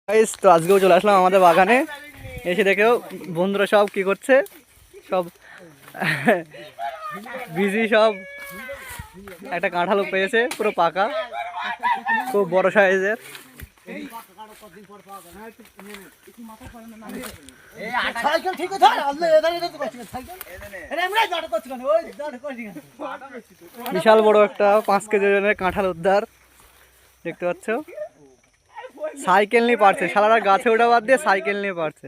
Guys তো আজকেও চলে আসলাম আমাদের বাগানে। এসে দেখেও বন্ধুরা সব কি করছে, সব বিজি সব। একটা কাঁঠাল পেয়েছে পুরো পাকা, খুব বড় সাইজের। বিশাল বড় একটা 5 কেজি ওজনের কাঁঠাল উদ্ধার দেখতে পাচ্ছ। সাইকেল নিয়ে পারছে, শালারা গাছে ওঠা বাদ দিয়ে সাইকেল নিয়ে পারছে।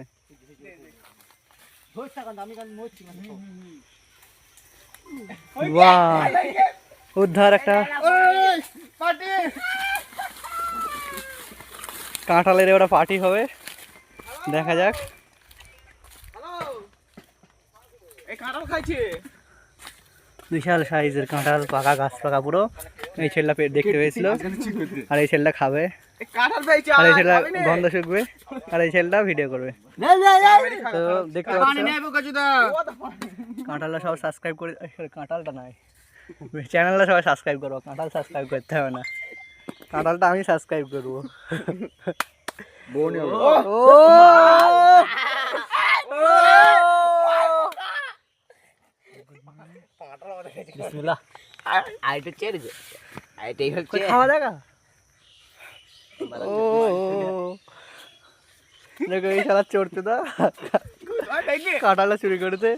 বাহ, উদ্ধার একটা কাঁঠালের ওটা পার্টি হবে, দেখা যাক। বিশাল সাইজের কাঁঠাল, পাকা গাছ পাকা পুরো। এই ছেলেটা দেখতে পেয়েছিল, আর এই ছেলেটা খাবে, আর এই ছেলেটা গন্ধ শুকবে, আর এই ছেলেটা ভিডিও করবে। তো দেখতে পাচ্ছ কাঁঠালটা সব সাবস্ক্রাইব করে, কাঁঠালটা নয় চ্যানেলটা সবাই সাবস্ক্রাইব করবো, কাঁঠাল সাবস্ক্রাইব করতে হবে না, কাঁঠালটা আমি সাবস্ক্রাইব করবো। খাওয়া দেখা ও দেখো, এই শালা চড়তে দা কাঁঠালটা চুরি করেছে।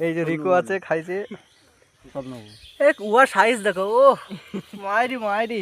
এই যে রিকো আছে, খাইছে। উয়ার সাইজ দেখো, ও মাইরি মাইরি।